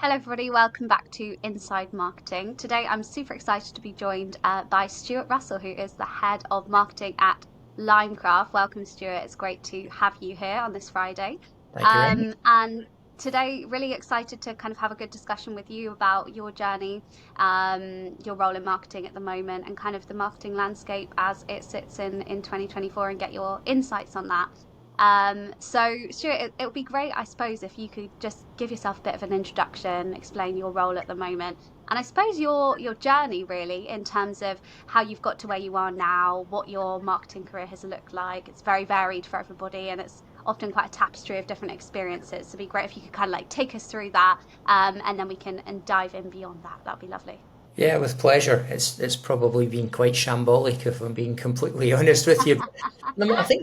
Hello, everybody. Welcome back to Inside Marketing. Today, I'm super excited to be joined by Stuart Russell, who is the head of marketing at Limecraft. Welcome, Stuart. It's great to have you here on this Friday. Thank you very much. And today, really excited to kind of have a good discussion with you about your journey, your role in marketing at the moment, and kind of the marketing landscape as it sits in 2024 and get your insights on that. So Stuart, it would be great, I suppose, if you could just give yourself a bit of an introduction, explain your role at the moment, and I suppose your journey really in terms of how you've got to where you are now, what your marketing career has looked like. It's very varied for everybody, and it's often quite a tapestry of different experiences. So it'd be great if you could kind of like take us through that, and then we can and dive in beyond that. That'd be lovely. Yeah, with pleasure. It's probably been quite shambolic if I'm being completely honest with you. I think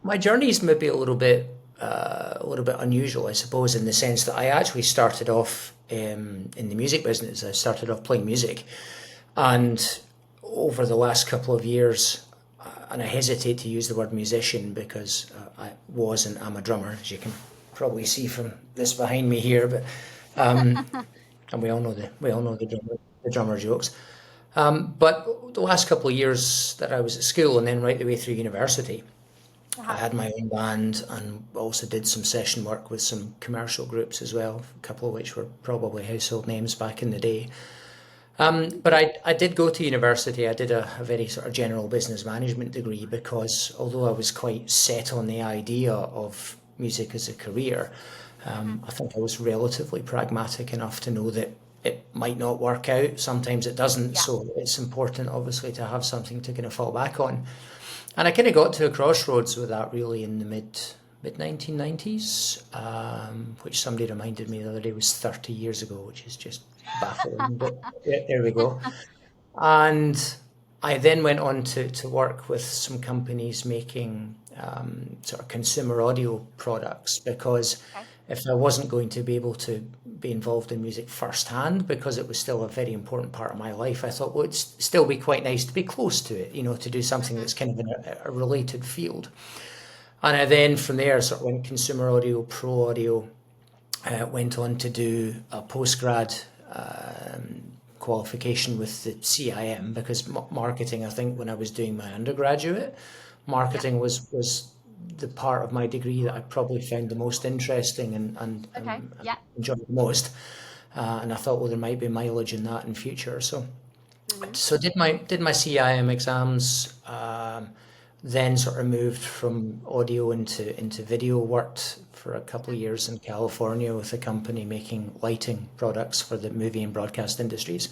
my journey's maybe a little bit unusual, I suppose, in the sense that I actually started off in the music business. I started off playing music, and over the last couple of years, and I hesitate to use the word musician because I was and am a drummer, as you can probably see from this behind me here, but and we all know the drummer jokes. But the last couple of years that I was at school and then right the way through university, I Uh-huh. had my own band and also did some session work with some commercial groups as well, a couple of which were probably household names back in the day. But I did go to university. I did a very sort of general business management degree because although I was quite set on the idea of music as a career, Mhm. I think I was relatively pragmatic enough to know that it might not work out. Sometimes it doesn't. Yeah. So it's important, obviously, to have something to kind of fall back on. And I kind of got to a crossroads with that really in the mid 1990s, which somebody reminded me the other day was 30 years ago, which is just baffling. But yeah, there we go. And I then went on to work with some companies making sort of consumer audio products because Okay. if I wasn't going to be able to be involved in music firsthand because it was still a very important part of my life, I thought, well, it'd still be quite nice to be close to it, to do something Mhm. that's kind of in a related field. And I then from there sort of went consumer audio, pro audio, went on to do a postgrad qualification with the CIM because marketing, I think when I was doing my undergraduate, Yeah. marketing was the part of my degree that I probably found the most interesting Okay. and Yeah. enjoyed the most. And I thought, well, there might be mileage in that in future. So Mhm. so did my CIM exams, then sort of moved from audio into video. Worked for a couple of Mhm. years in California with a company making lighting products for the movie and broadcast industries.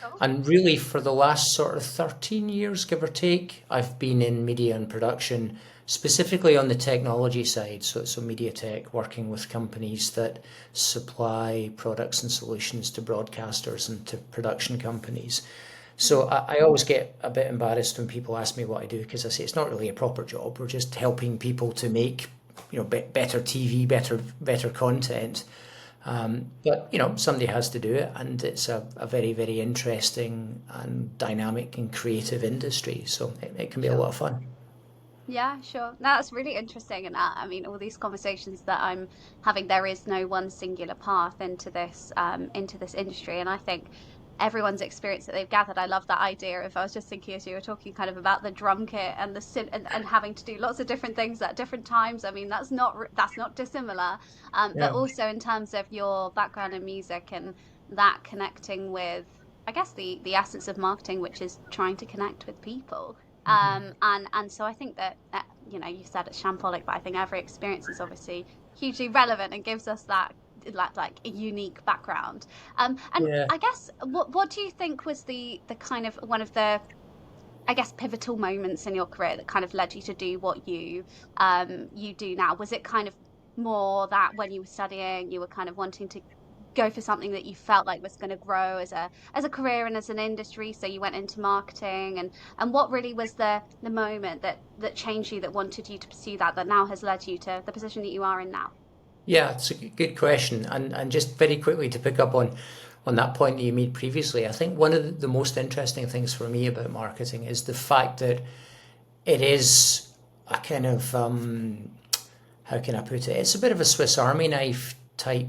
Cool. And really, for the last sort of 13 years, give or take, I've been in media and production, specifically on the technology side. So media tech, working with companies that supply products and solutions to broadcasters and to production companies. So Mhm. I always get a bit embarrassed when people ask me what I do because I say it's not really a proper job. We're just helping people to make, better TV, better content. But somebody has to do it, and it's a very, very interesting and dynamic and creative industry. So it can be a lot Sure. of fun. Yeah, sure. No, that's really interesting. And I mean, all these conversations that I'm having, there is no one singular path into this industry. And I think everyone's experience that they've gathered, I love that idea. If I was just thinking as you were talking kind of about the drum kit and the synth and having to do lots of different things at different times. I mean, that's not dissimilar. But Yeah. also in terms of your background in music and that connecting with, I guess the essence of marketing, which is trying to connect with people. And so I think that you said it's shambolic, but I think every experience is obviously hugely relevant and gives us that like a unique background. And Yeah. I guess what do you think was the kind of one of the, I guess, pivotal moments in your career that kind of led you to do what you do now? Was it kind of more that when you were studying, you were kind of wanting to go for something that you felt like was going to grow as a career and as an industry, so you went into marketing, and what really was the moment that changed you, that wanted you to pursue that now has led you to the position that you are in now? Yeah, it's a good question. And just very quickly to pick up on that point that you made previously, I think one of the most interesting things for me about marketing is the fact that it is a kind of how can I put it? It's a bit of a Swiss Army knife type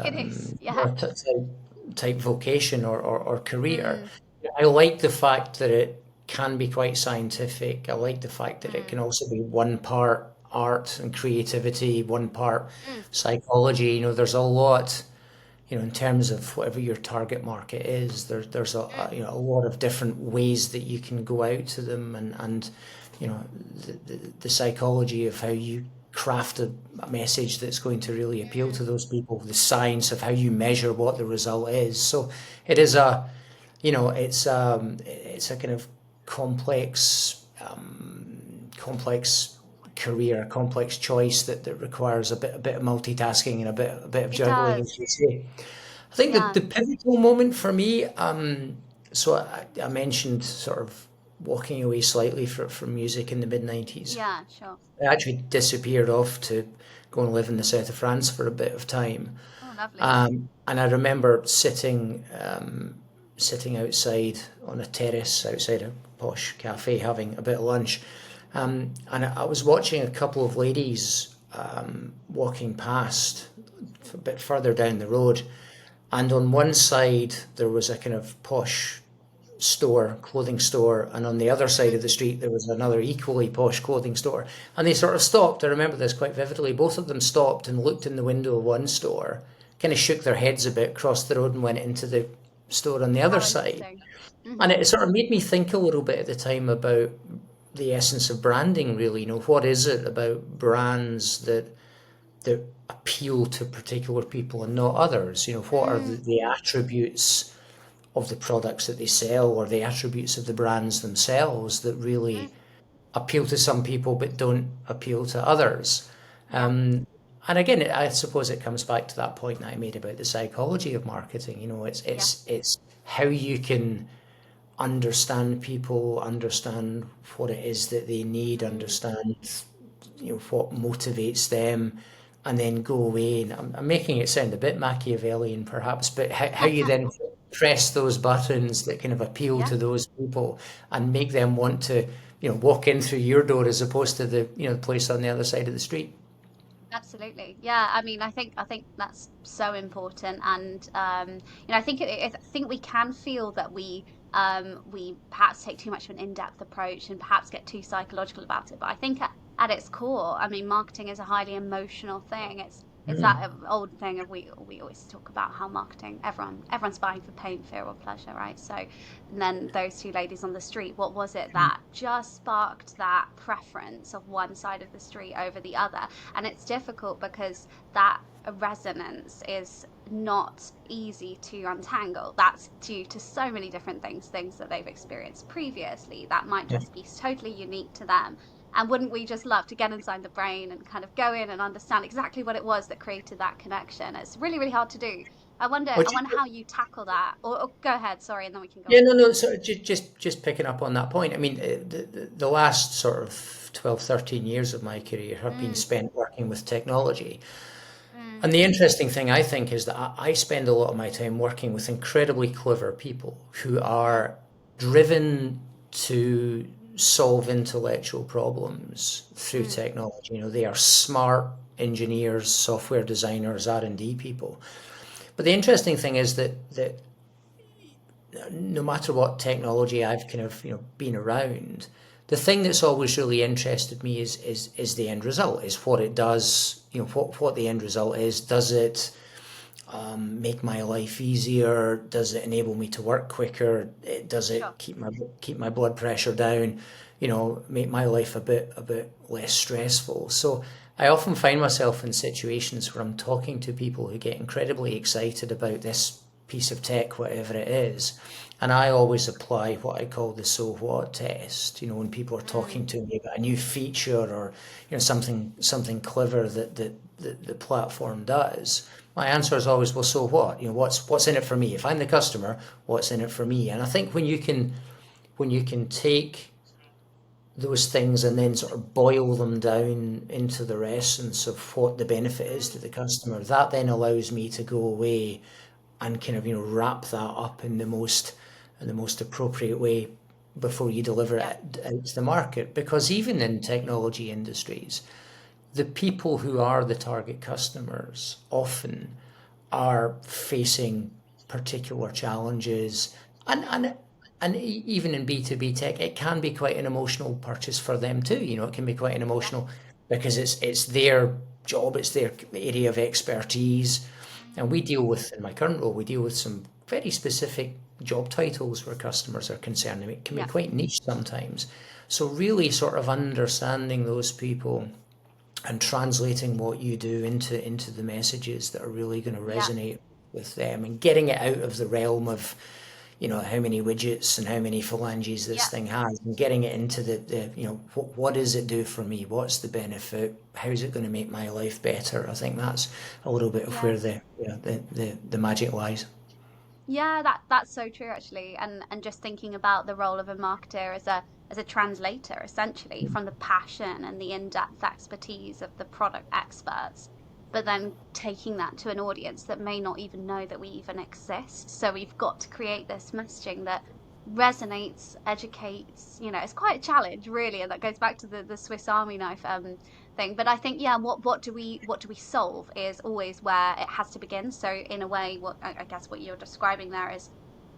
It is. or Yeah. type vocation or career. Mm, I like the fact that it can be quite scientific. I like the fact that it can mm, also be one part art and creativity, one part mm, psychology. There's a lot, in terms of whatever your target market is, there's mm, a lot of different ways that you can go out to them, and you know the psychology of how you craft a message that's going to really appeal mm. to those people, the science of how you measure what the result is. So it is a, it's a kind of complex complex career, complex choice that requires a bit of multitasking and a bit of It juggling, as does. you say. I think Yeah. the pivotal moment for me, so I mentioned sort of walking away slightly from music in the mid 90s. Yeah, sure. I actually disappeared off to go and live in the south of France for a bit of time. Oh, lovely. And I remember sitting outside on a terrace outside a posh cafe having a bit of lunch. And I was watching a couple of ladies walking past a bit further down the road. And on one side, there was a kind of posh store, clothing store, and on the other side Mm, of the street, there was another equally posh clothing store. And they sort of stopped. I remember this quite vividly. Both of them stopped and looked in the window of one store, kind of shook their heads a bit, crossed the road, and went into the store on the other how side. interesting. And Hmm. it sort of made me think a little bit at the time about the essence of branding, really. What is it about brands that appeal to particular people and not others? What are Mm, the attributes of the products that they sell or the attributes of the brands themselves that mm, really appeal to some people but don't appeal to others? yeah, And again, I suppose it comes back to that point that I made about the psychology of marketing. It's yeah. it's it's how you can understand people, understand what it is that they need, Mm. understand what motivates them, and then go away. And I'm making it sound a bit Machiavellian, perhaps, but how you then press those buttons that kind of appeal Yeah, to those people and make them want to, walk in through your door as opposed to the place on the other side of the street. absolutely. Yeah, I mean, I think that's so important, and I think I think we can feel that we perhaps take too much of an in-depth approach and perhaps get too psychological about it. But I think at its core, I mean, marketing is a highly emotional thing. It's that old thing of we always talk about how marketing everyone's buying for pain, fear, or pleasure, right? So, and then those two ladies on the street, what was it that just sparked that preference of one side of the street over the other? And it's difficult because that resonance is not easy to untangle. That's due to so many different things that they've experienced previously that might Yeah. just be totally unique to them. And wouldn't we just love to get inside the brain and kind of go in and understand exactly what it was that created that connection? It's really, really hard to do. I Which wonder how you tackle that. Or go ahead, sorry, and then we can go Yeah, on. no, no. So just picking up on that point. I mean, the last sort of 12, 13 years of my career have been Mm, spent working with technology. mm, And the interesting thing I think is that I spend a lot of my time working with incredibly clever people who mm, are driven to solve intellectual problems through mm, technology. They are smart engineers, software designers, R&D people. But the interesting thing is that no matter what technology I've kind of been around, the thing that's always really interested me is the end result, is what it does, what the end result is. Does it make my life easier? Does it enable me to work quicker? Does sure. it keep my blood pressure down? Make my life a bit less stressful. So I often find myself in situations where I'm talking to people who get incredibly excited about this piece of tech, whatever it is. And I always apply what I call the so what test. When people are Mm, talking to me about a new feature or something clever that the platform does, my answer is always, well, so what? What's in it for me? If I'm the customer, what's in it for me? And I think when you can take those things and then sort of boil them down into their essence of what the benefit is mm, to the customer, that then allows me to go away and kind of wrap that up in the most appropriate way before you deliver yeah. it out to the market. Because even in technology industries, the people who are the target customers often are facing particular challenges, and even in B2B tech, it can be quite an emotional purchase for them too. It can be quite an Yeah. emotional, because it's their job, it's their area of expertise. And we Mm. deal with, in my current role, we deal with some very specific job titles where customers are concerned. And it can be Yeah. quite niche sometimes. So really sort of understanding those people and translating what you do into the messages that are really going to Yeah. resonate with them, and getting it out of the realm of how many widgets and how many phalanges this Yeah. thing has, and getting it into the what does it do for me, what's the benefit, how's it going to make my life better. I think that's a little bit of Yeah. where the magic lies. Yeah, that's so true actually. And just thinking about the role of a marketer as a translator essentially from the passion and the in-depth expertise of the product experts, but then taking that to an audience that may not even know that we even exist. So we've got to create this messaging that resonates, educates, it's quite a challenge really, and that goes back to the Swiss Army knife thing. But I think, yeah, what do we solve is always where it has to begin. So in a way, what I guess what you're describing there is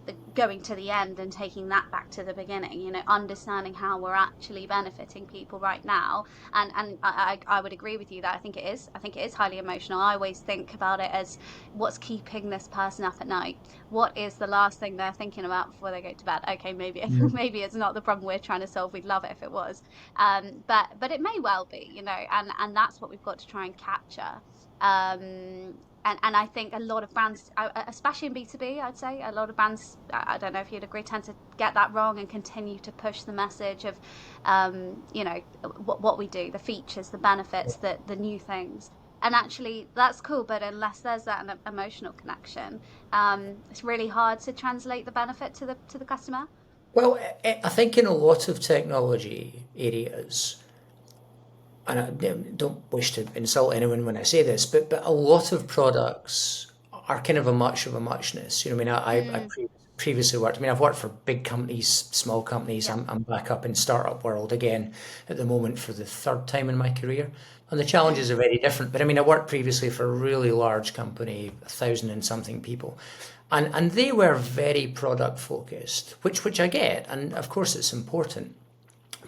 the going to the end and taking that back to the beginning, understanding how we're actually benefiting people right now. And I would agree with you that I think it is highly emotional. I always think about it as what's keeping this person up at night. What is the last thing they're thinking about before they go to bed? Okay, maybe Mm. maybe it's not the problem we're trying to solve. We'd love it if it was, but it may well be, and that's what we've got to try and capture. And I think a lot of brands, especially in B2B, I'd say a lot of brands, I don't know if you'd agree, tend to get that wrong and continue to push the message of, what we do, the features, the benefits, the new things. And actually, that's cool, but unless there's that emotional connection, it's really hard to translate the benefit to the customer. Well, I think in a lot of technology areas, and I don't wish to insult anyone when I say this, but a lot of products are kind of a much of a muchness. I mean, I Mm, previously worked. I mean, I've worked for big companies, small companies. yeah. I'm back up in startup world again at the moment for the third time in my career, and the challenges are very different. But I mean, I worked previously for a really large company, 1,000 and something people, and they were very product focused, which I get, and of course it's important.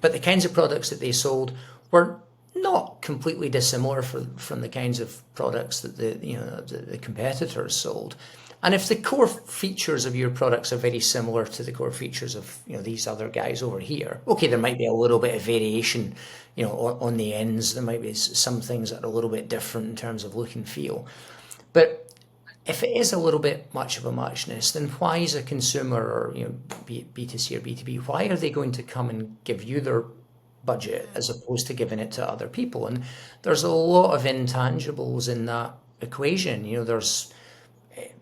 But the kinds of products that they sold were not completely dissimilar from the kinds of products that the competitors sold. And if the core features of your products are very similar to the core features of these other guys over here, okay, there might be a little bit of variation, on the ends. There might be some things that are a little bit different in terms of look and feel. But if it is a little bit much of a muchness, then why is a consumer, or be it B2C or B2B, why are they going to come and give you their budget Mm, as opposed to giving it to other people? And there's a lot of intangibles in that equation. There's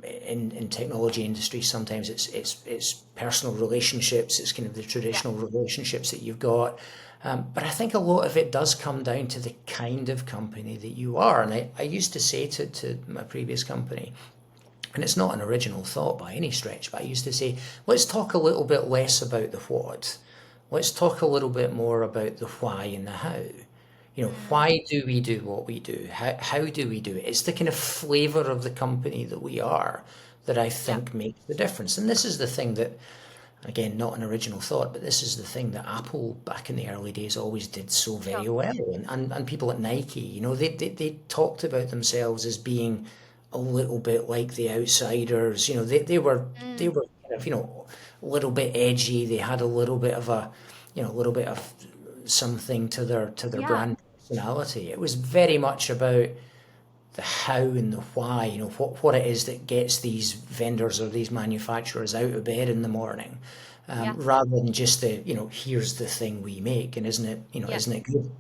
in technology industry, sometimes it's personal relationships, it's kind of the yeah. traditional relationships that you've got. But I think a lot of it does come down to the kind of company that you are. And I used to say to my previous company, and it's not an original thought by any stretch, but I used to say, let's talk a little bit less about the what. Let's talk a little bit more about the why and the how. Mm, Why do we do what we do? How do we do it? It's the kind of flavor of the company that we are that I yeah. think makes the difference. And this is the thing that, again, not an original thought, but this is the thing that Apple back in the early days always did so Sure. very well. And people at Nike, they talked about themselves as being a little bit like the outsiders. They Mm, were kind of, a little bit edgy. They had a little bit of a little bit of something to their yeah. brand personality. It was very much about the how and the why, what it is that gets these vendors or these manufacturers out of bed in the morning, Yeah. rather than just here's the thing we make, and Yeah. isn't it good?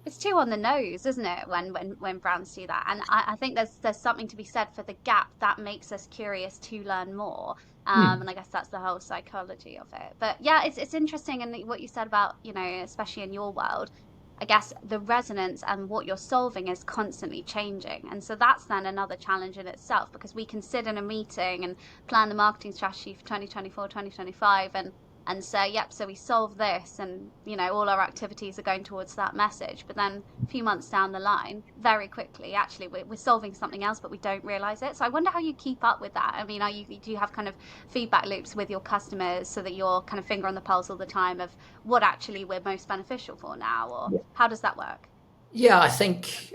It's too on the nose, isn't it, when brands do that? And I think there's something to be said for the gap that makes us curious to learn more. Hmm. And I guess that's the whole psychology of it. But yeah, it's interesting, and what you said about, especially in your world, I guess the resonance and what you're solving is constantly changing. And so that's then another challenge in itself, because we can sit in a meeting and plan the marketing strategy for 2024, 2025, and and say, yep, so we solve this, and all our activities are going towards that message. But then a few months down the line, very quickly, actually, we're solving something else, but we don't realize it. So I wonder how you keep up with that. I mean, do you have kind of feedback loops with your customers so that you're kind of finger on the pulse all the time of what actually we're most beneficial for now, or how does that work? Yeah, I think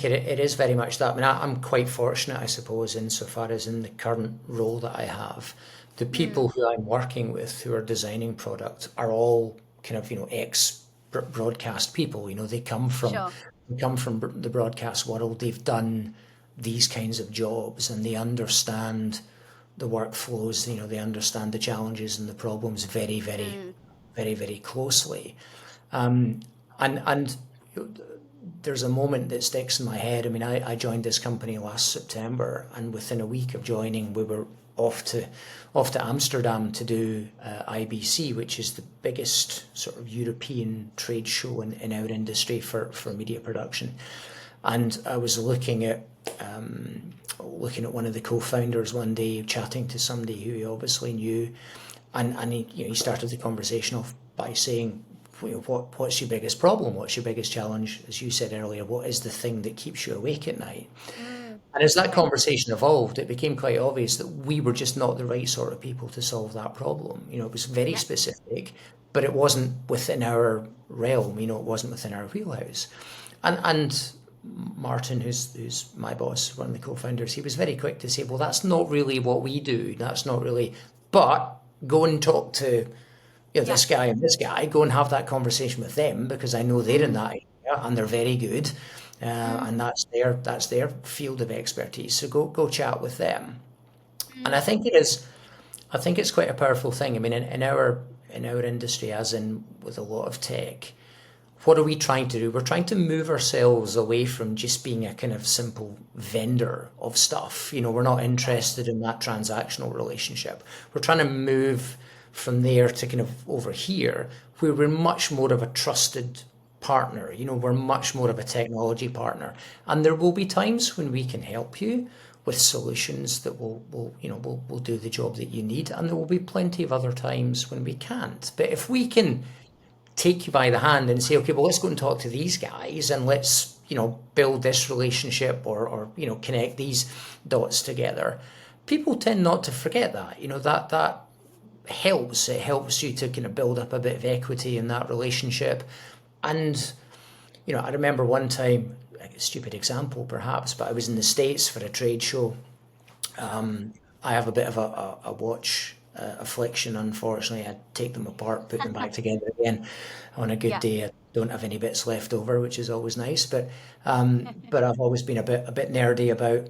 it is very much that. I mean, I'm quite fortunate, I suppose, insofar as in the current role that I have, the people Mm, who I'm working with who are designing product are all kind of ex broadcast people. sure. They come from the broadcast world. They've done these kinds of jobs and they understand the workflows. They understand the challenges and the problems very, very, Mm, very, very closely. And there's a moment that sticks in my head. I mean, I joined this company last September, and within a week of joining, we were off to Amsterdam to do IBC, which is the biggest sort of European trade show in our industry for media production. And I was looking at one of the co-founders one day, chatting to somebody who he obviously knew, and he started the conversation off by saying, what's your biggest problem? What's your biggest challenge? As you said earlier, what is the thing that keeps you awake at night? And as that okay. conversation evolved, it became quite obvious that we were just not the right sort of people to solve that problem. It was very Yep. specific, but it wasn't within our realm. It wasn't within our wheelhouse. And Martin, who's my boss, one of the co-founders, he was very quick to say, "Well, that's not really what we do. That's not really." But go and talk to Yeah. this guy and this guy, go and have that conversation with them because I know they're in Mm, that area and they're very good, mm, and that's their field of expertise. So go chat with them. And mm. I think it's quite a powerful thing. I mean, in our industry, as in with a lot of tech, what are we trying to do? We're trying to move ourselves away from just being a kind of simple vendor of stuff. We're not Yeah. interested in that transactional relationship. We're trying to move from there to kind of over here, where we're much more of a trusted partner. We're much more of a technology partner. And there will be times when we can help you with solutions that will do the job that you need. And there will be plenty of other times when we can't. But if we can take you by the hand and say, okay, well, let's go and talk to these guys and let's, build this relationship or connect these dots together. People tend not to forget that, that helps. It helps you to kind of build up a bit of equity in that relationship. And, I remember one time, like a stupid example perhaps, but I was in the States for a trade show. I have a bit of a watch affliction, unfortunately. I take them apart, put them back together again. On a good Yeah. day, I don't have any bits left over, which is always nice. But I've always been a bit nerdy about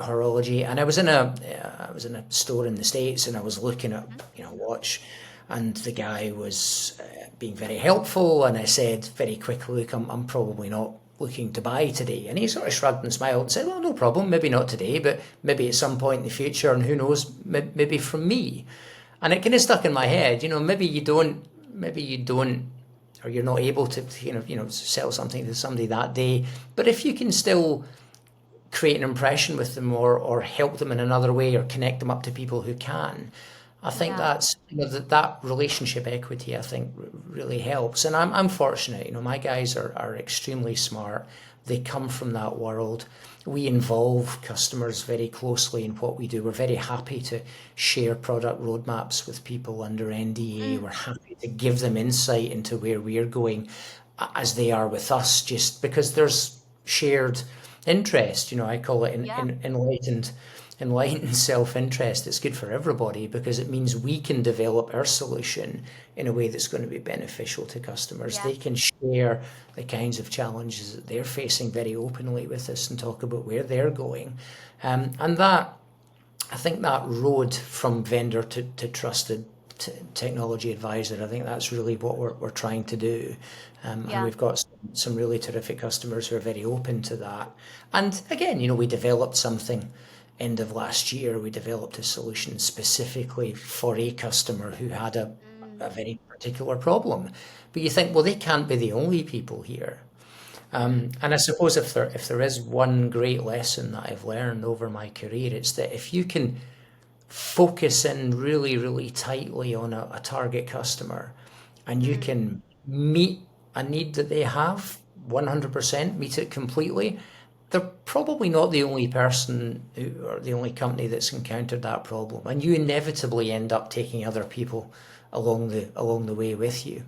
horology. And I was in a store in the States, and I was looking at Mhm. a watch, and the guy was being very helpful. And I said very quickly, look, I'm probably not looking to buy today. And he sort of shrugged and smiled and said, well, no problem, maybe not today, but maybe at some point in the future, and who knows, maybe from me. And it kind of stuck in my head, maybe you don't, or you're not able to, sell something to somebody that day. But if you can still create an impression with them or help them in another way or connect them up to people who can. I think Yeah. that's that relationship equity I think really helps. And I'm fortunate, my guys are extremely smart. They come from that world. We involve customers very closely in what we do. We're very happy to share product roadmaps with people under NDA. Mm, We're happy to give them insight into where we're going as they are with us, just because there's shared interest. I call it yeah. enlightened self-interest. It's good for everybody because it means we can develop our solution in a way that's going to be beneficial to customers. Yeah. They can share the kinds of challenges that they're facing very openly with us and talk about where they're going. And that, I think, that road from vendor to trusted technology advisor, I think that's really what we're trying to do. And Yeah. we've got some really terrific customers who are very open to that. And again, we developed something end of last year. We developed a solution specifically for a customer who had a, Mm, a very particular problem. But you think, well, they can't be the only people here. mm, And I suppose if there is one great lesson that I've learned over my career, it's that if you can focus in really, really tightly on a target customer, and you Mm, can meet a need that they have 100%, meet it completely, they're probably not the only person or the only company that's encountered that problem. And you inevitably end up taking other people along the way with you.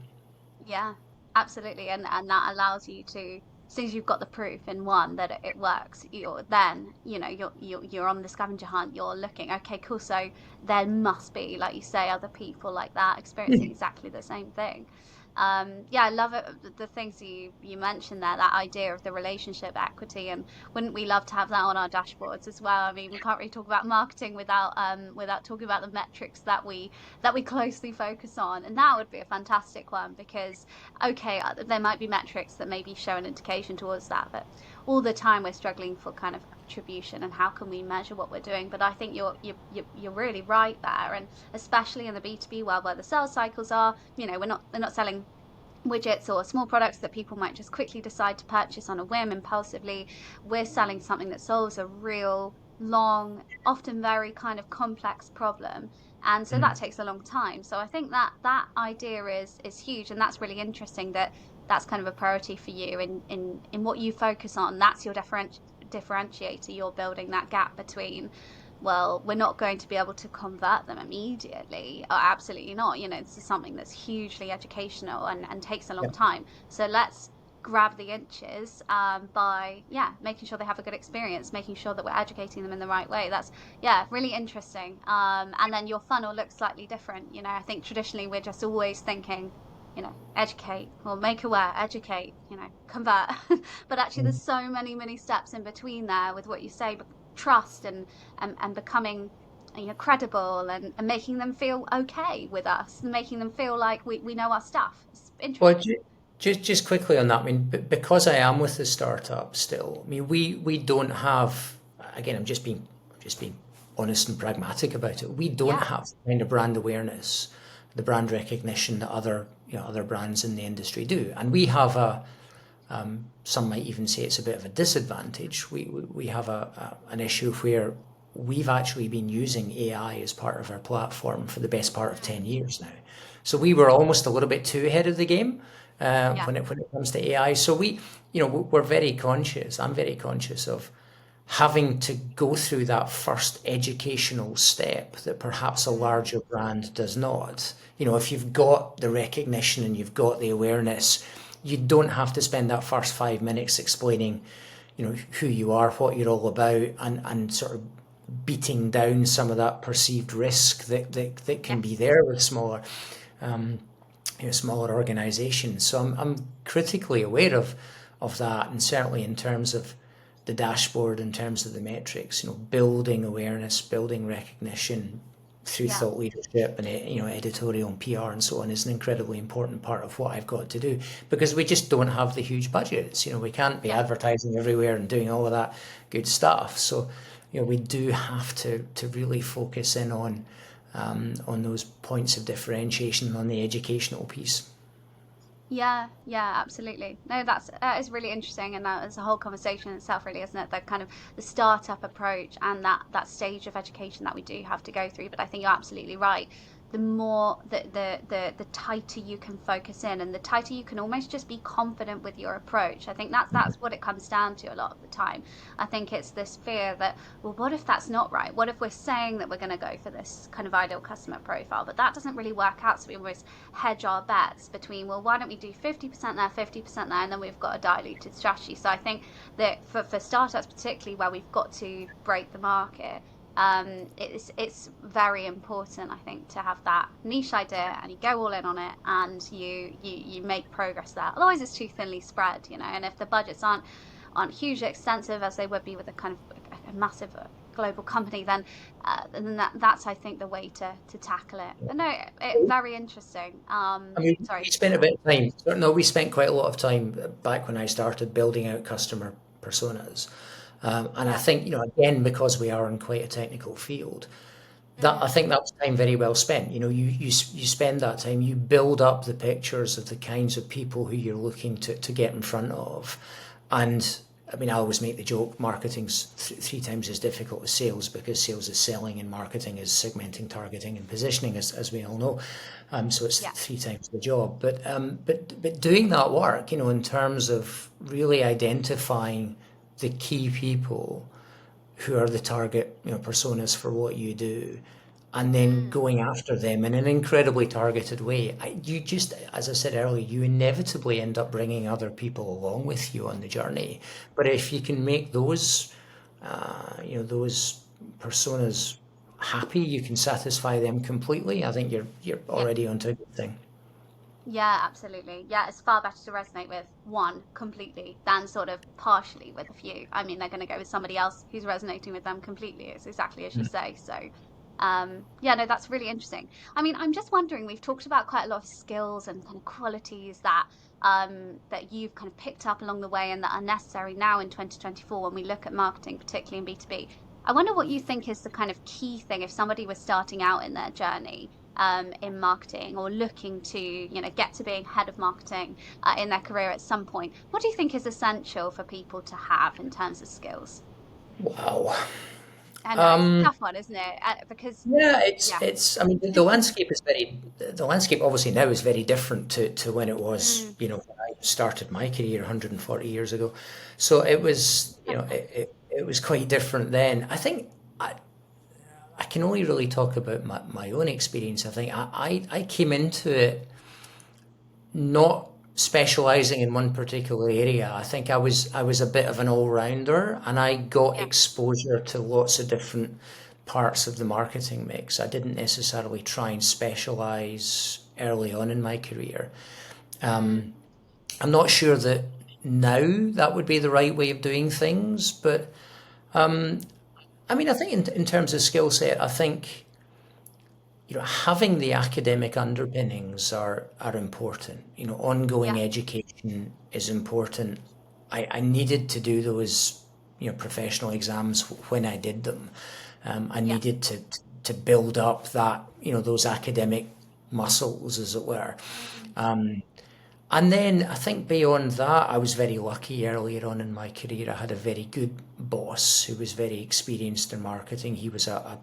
yeah, absolutely. And that allows you to, as soon as you've got the proof in one that it works, you're then, you're on the scavenger hunt, you're looking, okay, cool. So there must be, like you say, other people like that experiencing exactly the same thing. Yeah, I love it. The things you mentioned there, that idea of the relationship equity, and wouldn't we love to have that on our dashboards as well? I mean, we can't really talk about marketing without talking about the metrics that we closely focus on, and that would be a fantastic one because okay, there might be metrics that maybe show an indication towards that, but all the time we're struggling for kind of attribution and how can we measure what we're doing. But I think you're really right there, and especially in the B2B world where the sales cycles are, they're not selling widgets or small products that people might just quickly decide to purchase on a whim impulsively. We're selling something that solves a real long, often very kind of complex problem. And so that Mhm. takes a long time. So I think that idea is huge, and that's really interesting that that's kind of a priority for you in what you focus on. That's your differentiator. You're building that gap between, well, we're not going to be able to convert them immediately. Absolutely not. This is something that's hugely educational and takes a long Yeah. time. So let's grab the inches by, yeah, making sure they have a good experience, making sure that we're educating them in the right way. That's, yeah, really interesting. And then your funnel looks slightly different. I think traditionally we're just always thinking, educate or make aware, educate, convert. But actually, there's Mhm. so many steps in between there with what you say, but trust and becoming credible and making them feel okay with us and making them feel like we know our stuff. It's Well, interesting. just quickly on that, I mean, because I am with the startup still, I mean, we don't have, again, I'm just being honest and pragmatic about it. We don't Yeah, have the kind of brand awareness, the brand recognition that other brands in the industry do, and we have some might even say it's a bit of a disadvantage. We have an issue where we've actually been using AI as part of our platform for the best part of mm, 10 years now. So we were almost a little bit too ahead of the game yeah, when it comes to AI. So we're very conscious. I'm very conscious of having to go through that first educational step that perhaps a mm, larger brand does not. If you've got the recognition and you've got the awareness, you don't have to spend that first 5 minutes explaining, who you are, what you're all about, and sort of beating down some of that perceived risk that can be yes, there with smaller organizations. So I'm critically aware of that, and certainly in terms of the dashboard, in terms of the metrics, building awareness, building recognition through yeah, thought leadership and editorial and PR and so on is an incredibly important part of what I've got to do, because we just don't have the huge budgets. We can't be yeah. advertising everywhere and doing all of that good stuff. So we do have to really focus in on those points of differentiation on the educational piece. Yeah, yeah, absolutely. No, that is really interesting, and that is a whole conversation in itself, really, isn't it? The kind of the startup approach and that stage of education that we do have to go through. But I think you're absolutely right. The more the tighter you can focus in, and the tighter you can almost just be confident with your approach. I think that's what it comes down to a lot of the time. I think it's this fear that, well, what if that's not right? What if we're saying that we're going to go for this kind of ideal customer profile, but that doesn't really work out? So we almost hedge our bets between, well, why don't we do 50% there, 50% there, and then we've got a diluted strategy. So I think that for startups, particularly where we've got to break the market, it's very important, I think, to have that niche idea and you go all in on it and you make progress there. Otherwise, it's too thinly spread, And if the budgets aren't hugely extensive as they would be with a kind of a massive global company, then that's I think the way to tackle it. But no, very interesting. I mean, we Sorry, spent a bit of time. No, we spent quite a lot of time back when I started building out customer personas, and I yeah, think again, because we are in quite a technical field, that I mm, think that was time very well spent. You spend that time, you build up the pictures of the kinds of people who you're looking to get in front of, and I mean, I always make the joke marketing's three times as difficult as sales, because sales is selling and marketing is segmenting, targeting, and positioning, as we all know. So it's Yeah. three times the job. But doing that work, in terms of really identifying the key people who are the target, personas for what you do, and then Mm. going after them in an incredibly targeted way. You just, as I said earlier, you inevitably end up bringing other people along with you on the journey. But if you can make those personas happy, you can satisfy them completely. I think you're Yeah. already onto a good thing. Yeah, absolutely. Yeah, it's far better to resonate with one completely than sort of partially with a few. I mean, they're going to go with somebody else who's resonating with them completely. It's exactly as you say. So, yeah, no, that's really interesting. I mean, I'm just wondering, we've talked about quite a lot of skills and kind of qualities that you've kind of picked up along the way and that are necessary now in 2024 when we look at marketing, particularly in B2B. I wonder what you think is the kind of key thing if somebody was starting out in their journey in marketing or looking to, get to being head of marketing in their career at some point. What do you think is essential for people to have in terms of skills? Wow. I know it's a Um, tough one, isn't it? Because Yeah, yeah, I mean, the landscape is the landscape obviously now is very different to when it was, mm, when I started my career 140 years ago. So it was, it was quite different then. I think I, I can only really talk about my own experience. I think I came into it not specializing in one particular area. I think I was a bit of an all-rounder, and I got yeah, exposure to lots of different parts of the marketing mix. I didn't necessarily try and specialize early on in my career. mm, I'm not sure that now that would be the right way of doing things, but I mean, I think in terms of skill set, I think having the academic underpinnings are important. Ongoing yeah, education is important. I needed to do those, professional exams when I did them. I yeah, needed to build up that, those academic muscles, as it were. mm, And then I think beyond that, I was very lucky earlier on in my career. I had a very good boss who was very experienced in marketing. He was a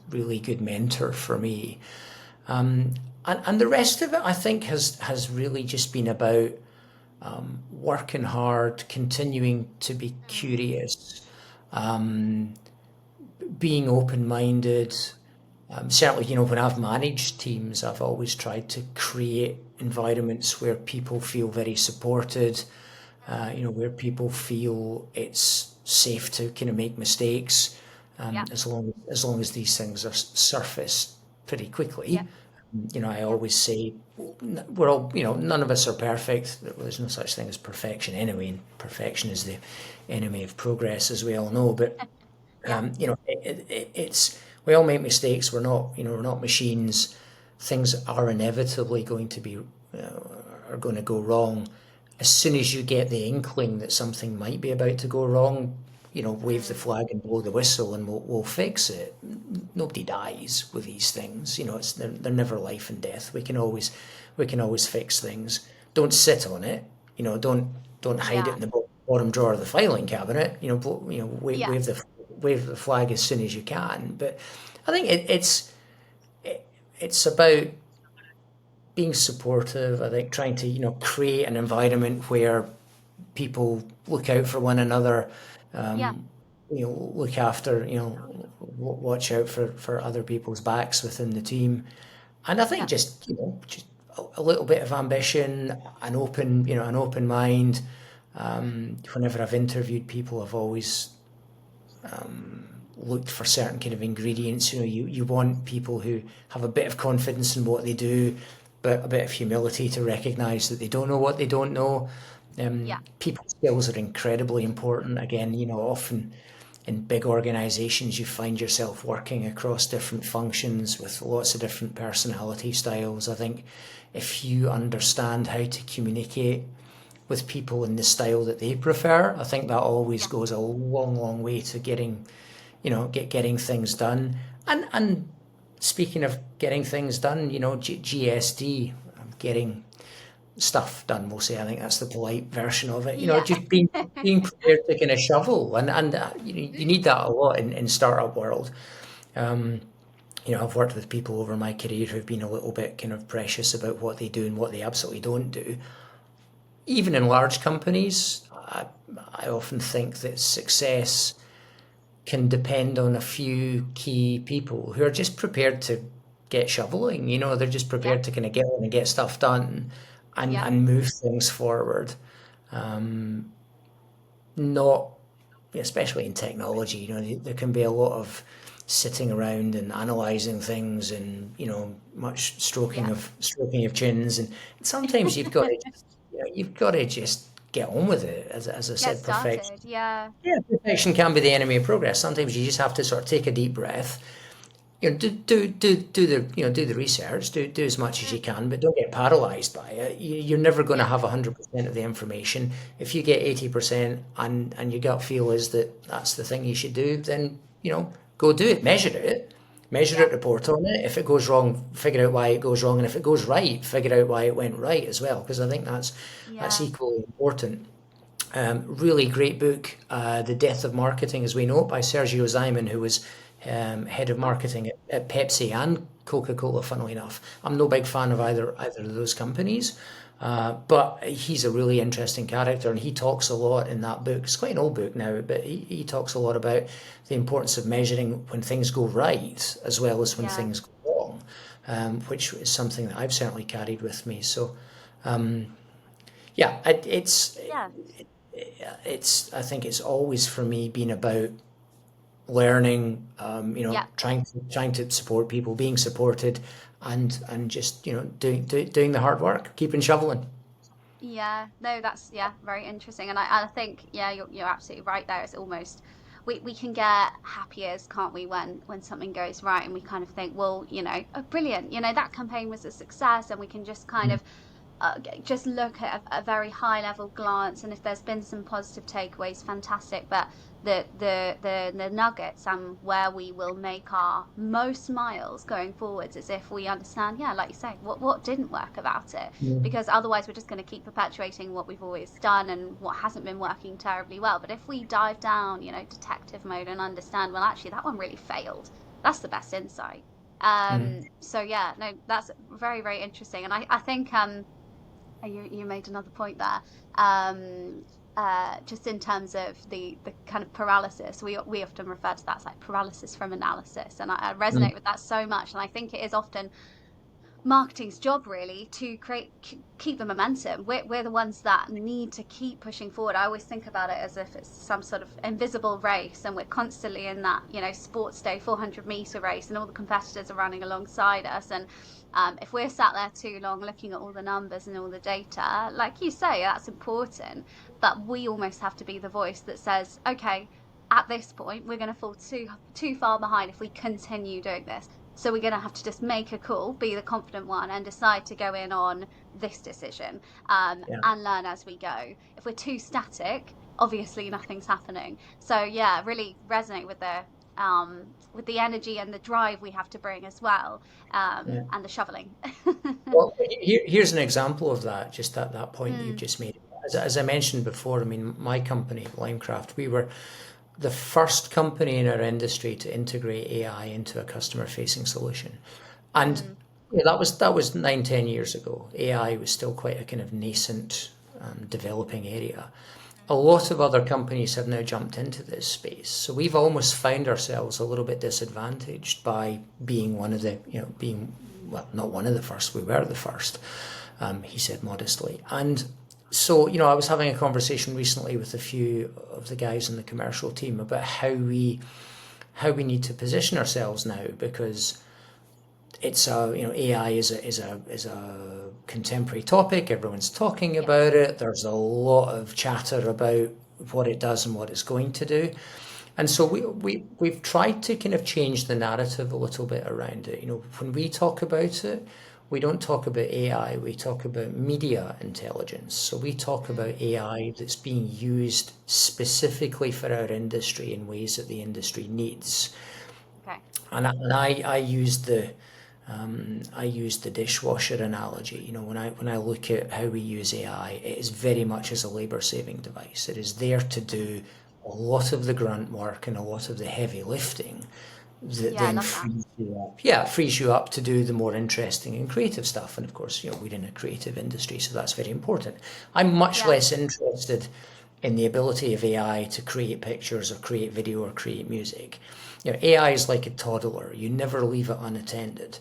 really good mentor for me. And the rest of it, I think, has really just been about working hard, continuing to be mm, curious, being open-minded. Certainly, when I've managed teams, I've always tried to create environments where people feel very supported, where people feel it's safe to kind of make mistakes, yeah, as long as these things are surfaced pretty yeah, quickly. I yeah, always say we're all, none of us are perfect. There's no such thing as perfection anyway, and perfection is the enemy of progress, as we all know. But yeah, it's we all make mistakes. We're not machines. Things are inevitably are going to go wrong. As soon as you get the inkling that something might be about to go wrong, wave the mm, flag and blow the whistle, and we'll fix it. Nobody dies with these things. They're never life and death. We can always fix things. Don't sit on it. Don't hide it yeah, in the bottom drawer of the filing cabinet. Wave, yeah, wave the flag as soon as you can. But I think it's about being supportive. I think trying to create an environment where people look out for one another, yeah, look after, watch out for other people's backs within the team. And I think yeah, just a little bit of ambition, an open mind. Whenever I've interviewed people, I've always looked for certain kind of ingredients. You want people who have a bit of confidence in what they do, but a bit of humility to recognise that they don't know what they don't know. yeah, People skills are incredibly important. Again, often in big organisations, you find yourself working across different functions with lots of different personality styles. I think if you understand how to communicate with people in the style that they prefer, I think that always yeah, goes a long, long way to getting things done. And speaking of getting things done, GSD, getting stuff done, we'll say. I think that's the polite version of it. Yeah. Just being prepared to kind of shovel, and you need that a lot in startup world. Um, I've worked with people over my career who've been a little bit kind of precious about what they do and what they absolutely don't do. Even in large companies, I often think that success can depend on a few key people who are just prepared to get shoveling. They're just Yeah. prepared to kind of get on and get stuff done and, Yeah. and move things forward. Um, Not, especially in technology, there can be a lot of sitting around and analyzing things and, much Yeah. stroking of chins. And sometimes you've got to just get on with it. As I Get said, perfection. started. Yeah. Yeah, perfection can be the enemy of progress. Sometimes you just have to sort of take a deep breath. Do the research, do as much as you Mm. can, but don't get paralyzed by it. You're never going to Yeah. have 100% of the information. If you get 80% and your gut feel is that that's the thing you should do, then go do it. Measure Yeah. it, report on it. If it goes wrong, figure out why it goes wrong, and if it goes right, figure out why it went right as well. Because I think that's Yeah. equally important. Really great book, The Death of Marketing as We Know It by Sergio Simon, who was head of Oh, marketing at Pepsi and Coca-Cola, funnily enough. I'm no big fan of either of those companies, but he's a really interesting character, and he talks a lot in that book. It's quite an old book now, but he talks a lot about the importance of measuring when things go right as well as when yeah. things go wrong, which is something that I've certainly carried with me. So, yeah, Yeah. I think it's always for me been about learning, Yeah. trying to support people, being supported, and just doing the hard work, keeping shoveling. Yeah, no, that's yeah, very interesting. And I think yeah, you're absolutely right there. It's almost we can get happiest, can't we, when something goes right and we kind of think, well, oh, brilliant, that campaign was a success, and we can just kind of just look at a very high level glance, and if there's been some positive takeaways, fantastic. But the nuggets and where we will make our most smiles going forwards is if we understand, yeah, like you say, what didn't work about it, Mm. because otherwise we're just going to keep perpetuating what we've always done and what hasn't been working terribly well. But if we dive down, detective mode, and understand, well, actually that one really failed, that's the best insight. Mm. So yeah, no, that's very, very interesting. And I think you made another point there. Just in terms of the kind of paralysis, we often refer to that as like paralysis from analysis, and I Mm. resonate with that so much. And I think it is often marketing's job really to keep the momentum. We're the ones that need to keep pushing forward. I always think about it as if it's some sort of invisible race, and we're constantly in that sports day 400-meter race, and all the competitors are running alongside us. And if we're sat there too long looking at all the numbers and all the data, like you say, that's important, but we almost have to be the voice that says, okay, at this point we're going to fall too far behind if we continue doing this. So we're going to have to just make a call, be the confident one, and decide to go in on this decision, Yeah. and learn as we go. If we're too static, obviously nothing's happening. So yeah, really resonate with the energy and the drive we have to bring as well, Yeah. and the shoveling. Well, here's an example of that. Just that point that you've Mm, just made. As I mentioned before, I mean, my company, Limecraft, we were the first company in our industry to integrate AI into a customer-facing solution, and mm, that was 9, 10 years ago. AI was still quite a kind of nascent, developing area. A lot of other companies have now jumped into this space, so we've almost found ourselves a little bit disadvantaged by being one of the, being, well, not one of the first. We were the first, he said modestly, and so, I was having a conversation recently with a few of the guys in the commercial team about how we need to position ourselves now, because it's AI is a contemporary topic. Everyone's talking yeah, about it. There's a lot of chatter about what it does and what it's going to do. And so mm, we've tried to kind of change the narrative a little bit around it. When we talk about it, we don't talk about AI, we talk about media intelligence. So we talk mm, about AI that's being used specifically for our industry in ways that the industry needs. okay, And I used I use the dishwasher analogy. When I look at how we use AI, it is very much as a labor saving device. It is there to do a lot of the grunt work and a lot of the heavy lifting that Yeah, I then love that. frees you up. Yeah, it frees you up to do the more interesting and creative stuff. And of course, we're in a creative industry, so that's very important. I'm much Yeah. less interested in the ability of AI to create pictures or create video or create music. AI is like a toddler. You never leave it unattended.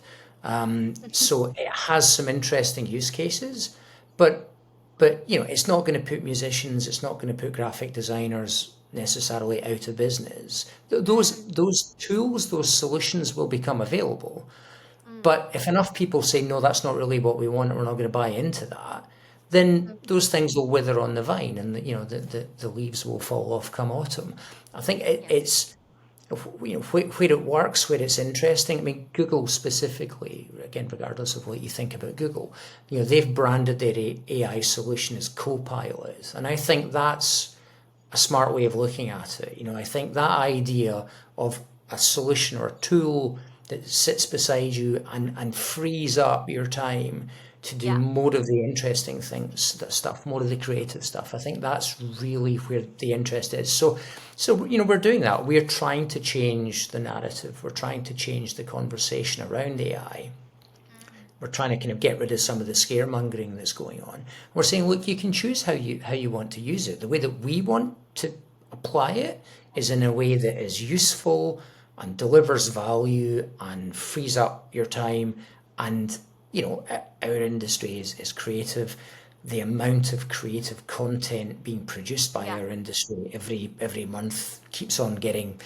So it has some interesting use cases, but it's not going to put musicians, it's not going to put graphic designers necessarily out of business. Those Mm, those tools, those solutions will become available. mm, But if enough people say no, that's not really what we want, and we're not going to buy into that, then mm. those things will wither on the vine, and the leaves will fall off come autumn. I think Yeah. it's where it works, where it's interesting. I mean, Google specifically, again, regardless of what you think about Google, they've branded their AI solution as Copilot, and I think that's a smart way of looking at it. I think that idea of a solution or a tool that sits beside you and frees up your time to do Yeah. more of the interesting things, that stuff, more of the creative stuff. I think that's really where the interest is. So we're doing that. We're trying to change the narrative. We're trying to change the conversation around AI. Mm, We're trying to kind of get rid of some of the scaremongering that's going on. We're saying, look, you can choose how you want to use it. The way that we want to apply it is in a way that is useful and delivers value and frees up your time. And our industry is creative. The amount of creative content being produced by yeah. our industry every month keeps on getting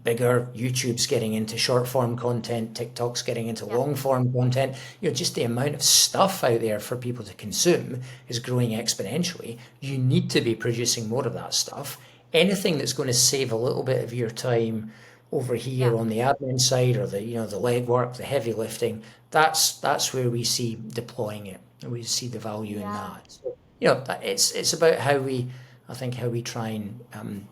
bigger. YouTube's getting into short form content, TikTok's getting into Yeah. long form content. Just the amount of stuff out there for people to consume is growing exponentially. You need to be producing more of that stuff. Anything that's going to save a little bit of your time over Yeah. here on the admin side, or the legwork, the heavy lifting, that's where we see deploying it, and we see the value in Yeah. that. So, it's about I think how we try and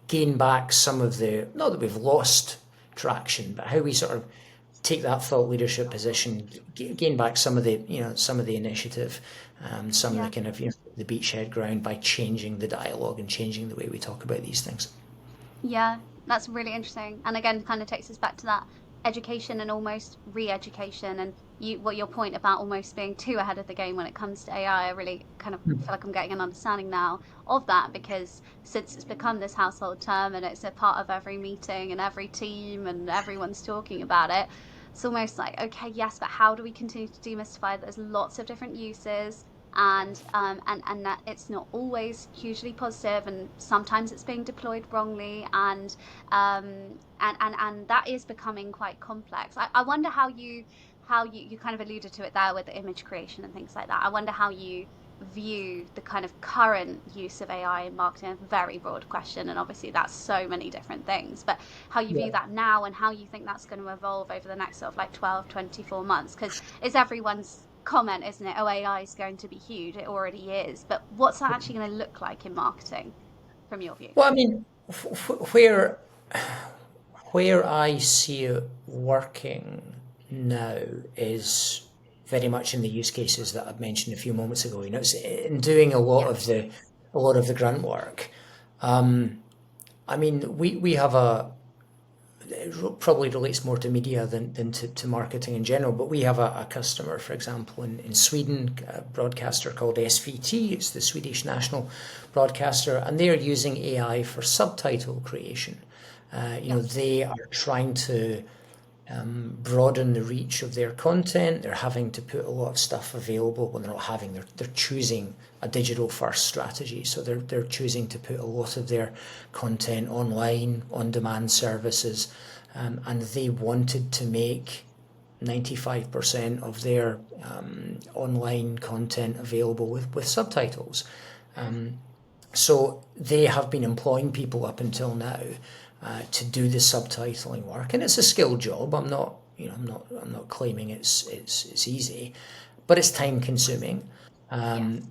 gain back some of the, not that we've lost traction, but how we sort of take that thought leadership position, gain back some of the initiative, some of the Yeah. kind of the beachhead ground, by changing the dialogue and changing the way we talk about these things. Yeah, that's really interesting. And again, kind of takes us back to that education and almost re-education. And what your point about almost being too ahead of the game when it comes to AI, I really kind of feel like I'm getting an understanding now of that, because since it's become this household term and it's a part of every meeting and every team and everyone's talking about it, it's almost like, okay, yes, but how do we continue to demystify that there's lots of different uses, and that it's not always hugely positive, and sometimes it's being deployed wrongly, and that is becoming quite complex. I wonder how you kind of alluded to it there with the image creation and things like that. I wonder how you view the kind of current use of AI in marketing. A very broad question, and obviously that's so many different things, but how you view Yeah. that now, and how you think that's going to evolve over the next sort of like 12-24 months, because it's everyone's comment, isn't it? Oh, AI is going to be huge. It already is. But what's that actually going to look like in marketing from your view? Well, I mean, where I see it working now is very much in the use cases that I've mentioned a few moments ago. It's in doing a lot Yeah. of the grunt work. I mean, we have it probably relates more to media than to marketing in general, but we have a customer, for example, in Sweden, a broadcaster called SVT. It's the Swedish national broadcaster, and they're using AI for subtitle creation. Yeah. They are trying to broaden the reach of their content. They're having to put a lot of stuff available. When they're not having, they're choosing a digital first strategy. So they're choosing to put a lot of their content online, on demand services, and they wanted to make 95% of their online content available with subtitles. Mm. So they have been employing people up until now to do the subtitling work, and it's a skilled job. I'm not claiming it's easy, but it's time consuming. Yes.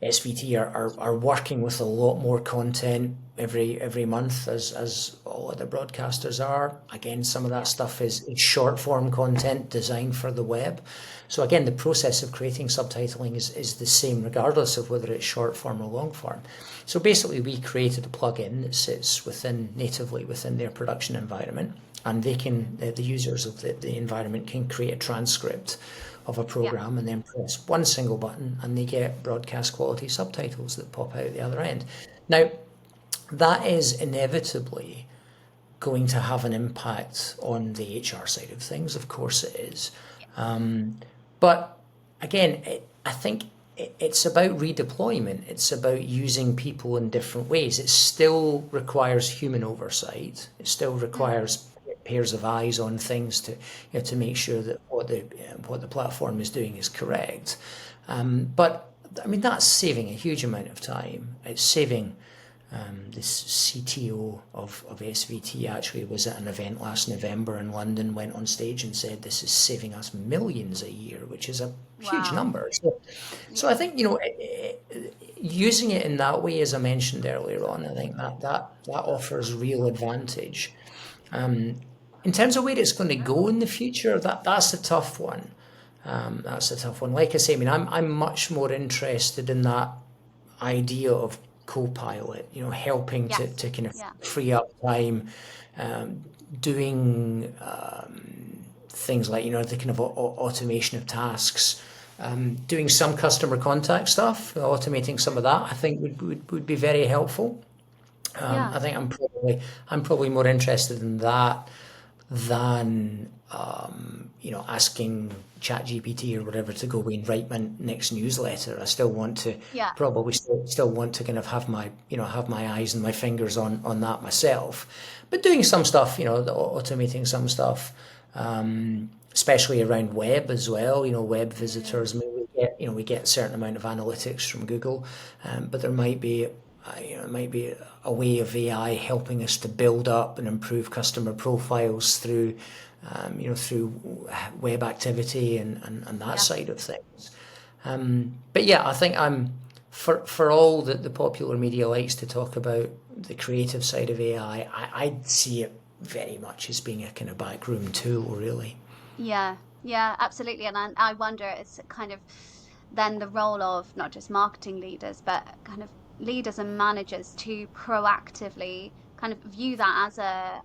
SVT are working with a lot more content every month, as all other broadcasters are. Again, some of that Yeah. stuff is short form content designed for the web. So again, the process of creating subtitling is the same regardless of whether it's short form or long form. So basically, we created a plugin that sits natively within their production environment, and the users of the environment can create a transcript of a Yeah. program and then press one single button and they get broadcast quality subtitles that pop out the other end. Now, that is inevitably going to have an impact on the HR side of things. Of course, it is. But again, I think it's about redeployment. It's about using people in different ways. It still requires human oversight. It still Mm. requires pairs of eyes on things to make sure that what the platform is doing is correct. But I mean that's saving a huge amount of time. It's saving this CTO of SVT actually was at an event last November in London, went on stage and said, "This is saving us millions a year," which is a huge Wow. number. So I Yeah. think, using it in that way, as I mentioned earlier on, I think that offers real advantage. In terms of where it's going to go in the future, that's a tough one. That's a tough one. Like I say, I mean, I'm much more interested in that idea of co-pilot, helping Yes. to kind of Yeah. free up time, doing things like, the kind of automation of tasks, doing some customer contact stuff, automating some of Mm. that, I think would be very helpful. Yeah. I think I'm probably more interested in that than asking ChatGPT or whatever to go away and write my next newsletter. I still want to Yeah. probably still want to kind of have my eyes and my fingers on that myself, but doing some stuff, automating some stuff, especially around web as well. Web Mm. visitors. I mean, we get a certain amount of analytics from Google, but there might be a way of AI helping us to build up and improve customer profiles through web activity and that Yeah. side of things. But yeah, I think for all that the popular media likes to talk about the creative side of AI, I see it very much as being a kind of backroom tool, really. Yeah, yeah, absolutely. And I wonder it's kind of then the role of not just marketing leaders, but kind of leaders and managers to proactively kind of view that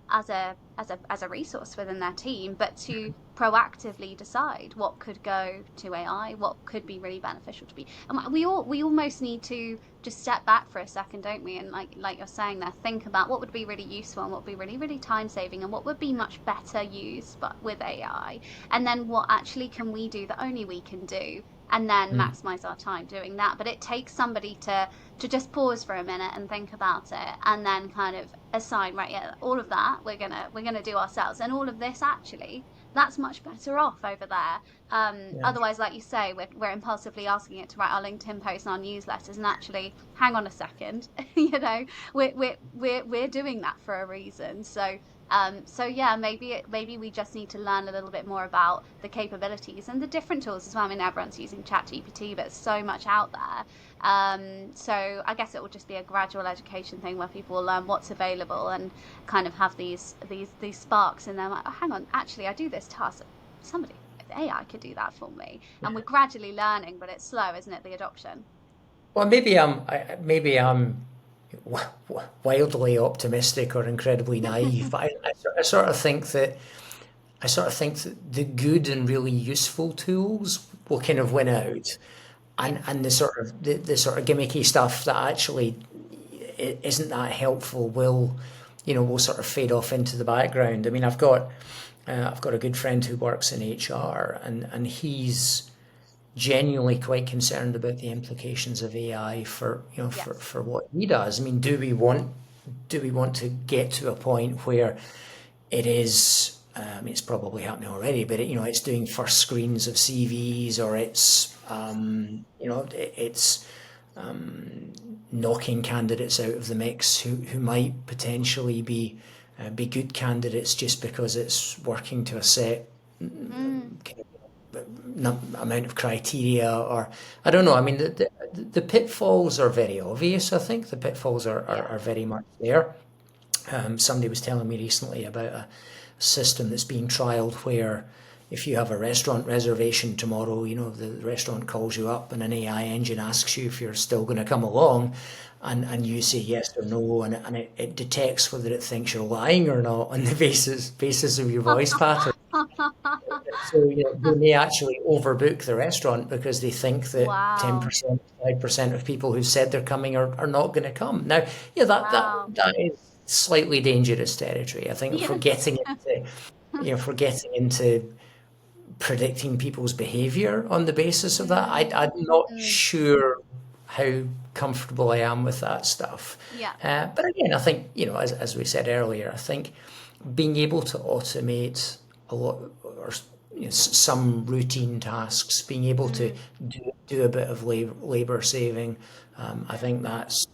as a resource within their team, but to proactively decide what could go to AI, what could be really beneficial to be. And we almost need to just step back for a second, don't we? And like you're saying there, think about what would be really useful and what would be really, really time saving and what would be much better used but with AI. And then what actually can we do that only we can do? And then Mm. maximize our time doing that. But it takes somebody to just pause for a minute and think about it and then kind of assign, right, yeah, all of that we're gonna do ourselves. And all of this actually that's much better off over there. Yeah. Otherwise, like you say, we're impulsively asking it to write our LinkedIn posts and our newsletters, and actually, hang on a second, we're doing that for a reason. So yeah, maybe we just need to learn a little bit more about the capabilities and the different tools as well. I mean, everyone's using ChatGPT, but so much out there. So I guess it will just be a gradual education thing where people will learn what's available and kind of have these sparks in them. Like, oh, hang on, actually, I do this task. Somebody, AI could do that for me, and we're gradually learning, but it's slow, isn't it? The adoption. Well, maybe I'm wildly optimistic or incredibly naive, but I sort of think that the good and really useful tools will kind of win out, and Yes. and the sort of gimmicky stuff that actually isn't that helpful will sort of fade off into the background. I mean, I've got a good friend who works in HR, and he's genuinely quite concerned about the implications of AI for for Yes. for what he does. I mean, do we want to get to a point where it is? I mean, it's probably happening already, but it's doing first screens of CVs, or it's knocking candidates out of the mix who might potentially be good candidates just because it's working to a set Mm. amount of criteria, or I don't know. I mean, the pitfalls are very obvious. I think the pitfalls Yeah. are very much there. Somebody was telling me recently about a system that's being trialed where if you have a restaurant reservation tomorrow, the restaurant calls you up and an AI engine asks you if you're still going to come along, and you say yes or no, and it detects whether it thinks you're lying or not on the basis of your voice pattern. So, they may actually overbook the restaurant because they think that Wow. 10%, 5% of people who said they're coming are not going to come. Now, yeah, Wow. that is slightly dangerous territory. I think if we're Yeah. getting into, if we're getting into predicting people's behavior on the basis of that, Mm, I'm not mm, sure how comfortable I am with that stuff. yeah. But again, I think, as we said earlier, I think being able to automate a lot or some routine tasks, being able to Mm, do a bit of labor saving, I mm, think that's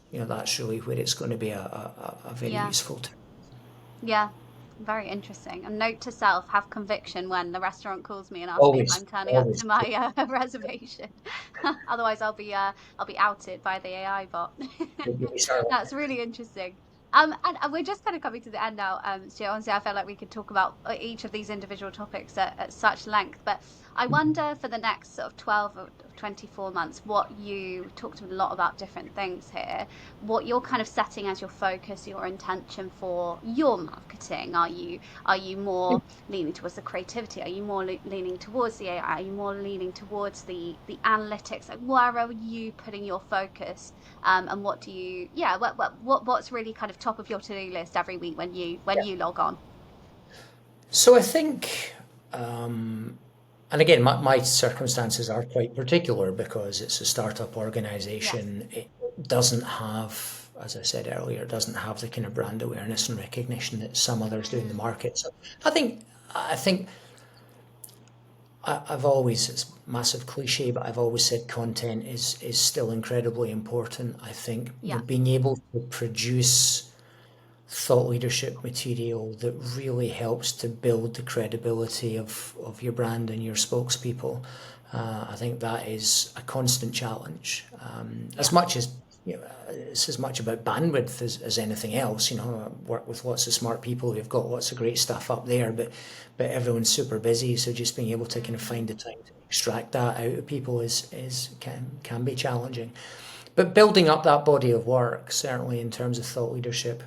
really where it's going to be a very yeah. useful tool. Yeah. Very interesting. And note to self, have conviction when the restaurant calls me and asks me if Always, I'm turning up always. to my reservation. Otherwise, I'll be outed by the AI bot. You'll be silent. That's really interesting. And we're just kind of coming to the end now. Stuart, honestly, I feel like we could talk about each of these individual topics at such length. But I wonder for the next sort of 12 or 24 months, what you talked a lot about different things here, what you're kind of setting as your focus, your intention for your marketing. Are you more leaning towards the creativity? Are you more leaning towards the AI? Are you more leaning towards the analytics? Like, where are you putting your focus? And what do you, yeah, what's really kind of top of your to-do list every week when Yeah. you log on? So I think, and again, my circumstances are quite particular because it's a startup Yes. organization. It doesn't have, as I said earlier, it doesn't have the kind of brand awareness and recognition that some others do in the Mm, market. So I think I've always, it's a massive cliche, but I've always said content is still incredibly important. I think, yeah. being able to produce thought leadership material that really helps to build the credibility of your brand and your spokespeople. I think that is a constant challenge. As Yeah. much as it's as much about bandwidth as anything else. I work with lots of smart people who've got lots of great stuff up there, but everyone's super busy. So just being able to kind of Mm, find the time to extract that out of people is can be challenging. But building up that body of work, certainly in terms of thought leadership,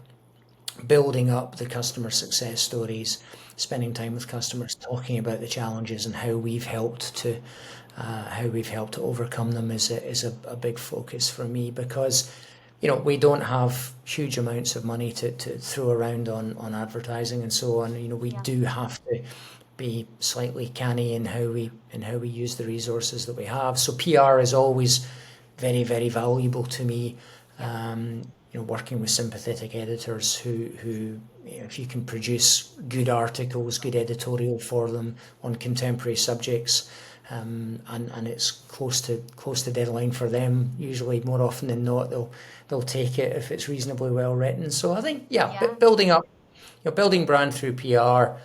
building up the customer success stories, spending time with customers, talking about the challenges and how we've helped to overcome them is a big focus for me because we don't have huge amounts of money to throw around on advertising and so on. We yeah. do have to be slightly canny in how we use the resources that we have. So PR is always very, very valuable to me. Yeah. Working with sympathetic editors who if you can produce good articles, good editorial for them on contemporary subjects, and it's close to deadline for them. Usually, more often than not, they'll take it if it's reasonably well written. So I think, yeah, Yeah. building up, building brand through PR.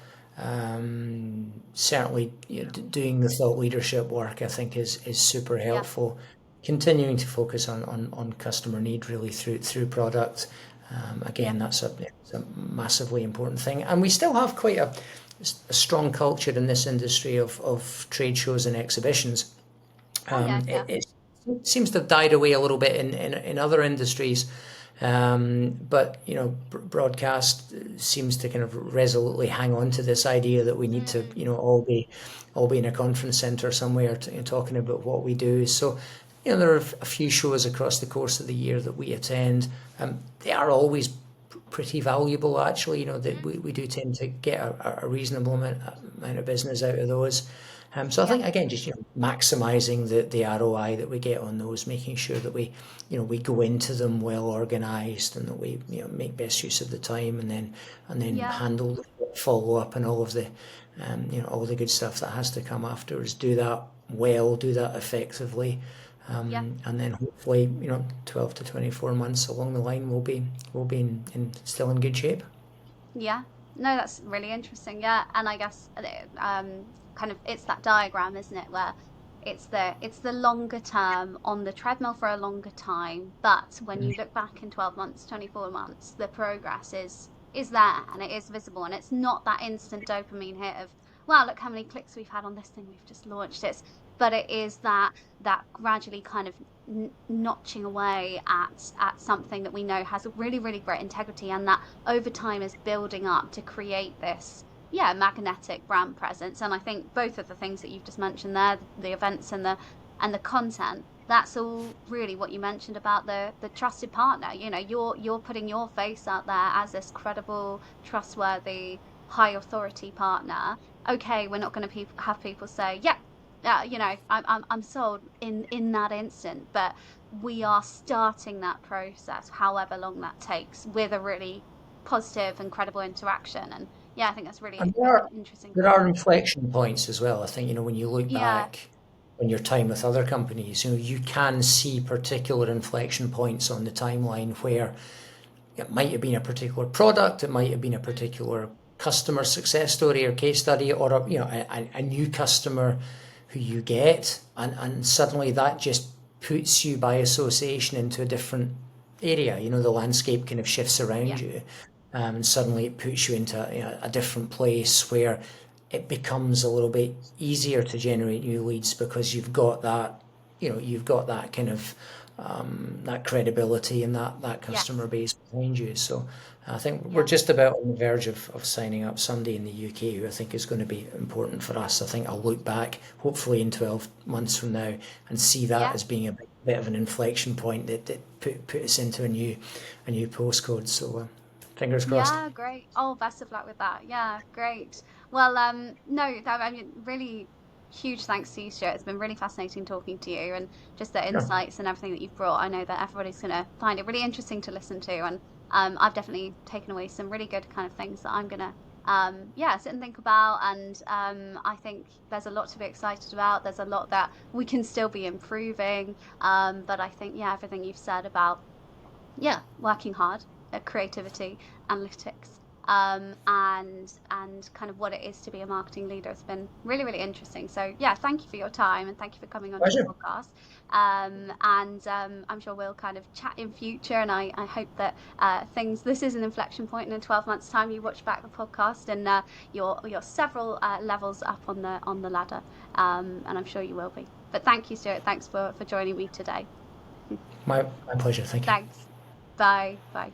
Certainly, doing the thought leadership work, I think, is super Yeah. helpful. Continuing to focus on customer need really through product. Yeah. Again, that's a massively important thing, and we still have quite a strong culture in this industry of trade shows and exhibitions. Oh yeah. Yeah. It seems to have died away a little bit in other industries, but broadcast seems to kind of resolutely hang on to this idea that we need to Mm, all be in a conference center somewhere talking about what we do. So there are a few shows across the course of the year that we attend. They are always pretty valuable actually. That mm, we do tend to get a reasonable amount of business out of those. So I yeah. think again, just maximizing the ROI that we get on those, making sure that we go into them well organized and that we make best use of the time, and then Yeah. handle the follow up and all of the all the good stuff that has to come afterwards. Do that well, do that effectively, Yeah. and then hopefully 12 to 24 months along the line we'll be still in good shape. Yeah. No, that's really interesting. Yeah. And I guess kind of it's that diagram, isn't it, where It's the longer term on the treadmill for a longer time. But when you look back in 12 months, 24 months, the progress is there and it is visible. And it's not that instant dopamine hit of, wow, look how many clicks we've had on this thing we've just launched. But it is that gradually kind of notching away at something that we know has a really, really great integrity, and that over time is building up to create this, yeah, magnetic brand presence. And I think both of the things that you've just mentioned there, the events and the content, that's all really what you mentioned about the trusted partner. You're putting your face out there as this credible, trustworthy, high authority partner. Okay, we're not going to have people say, yeah, I'm sold in that instant, but we are starting that process, however long that takes, with a really positive and credible interaction. And yeah, I think that's And really, there really are interesting there are feedback. inflection points as well. I think, when you look Yeah, back on your time with other companies, you can see particular inflection points on the timeline where it might have been a particular product, it might have been a mm, particular customer success story or case study, or a new customer who you get, and suddenly that just puts you by association into a different area. The landscape kind of shifts yeah, around you, and suddenly it puts you into a different place where it becomes a little bit easier to generate new leads because you've got that kind of that credibility and that customer yes, base behind you. So I think we're yeah, just about on the verge of signing up somebody in the UK who I think is going to be important for us. I think I'll look back, hopefully in 12 months from now, and see that yeah. as being a bit of an inflection point that put us into a new postcode. So fingers crossed. Yeah, great. Oh, best of luck with that. Yeah, great. Well, no, I mean, really huge thanks to you, Stuart. It's been really fascinating talking to you, and just the Yeah, insights and everything that you've brought. I know that everybody's going to find it really interesting to listen to, and I've definitely taken away some really good kind of things that I'm gonna, yeah, sit and think about. And I think there's a lot to be excited about. There's a lot that we can still be improving. But I think, yeah, everything you've said about, yeah, working hard at creativity, analytics, and kind of what it is to be a marketing leader. It's been really, really interesting. So yeah, thank you for your time and thank you for coming onto the pleasure. podcast. And I'm sure we'll kind of chat in future. And I hope that this is an inflection point, and in 12 months' time you watch back the podcast and you're several levels up on the ladder. And I'm sure you will be. But thank you, Stuart. Thanks for joining me today. My pleasure. Thank you. Thanks. Bye. Bye.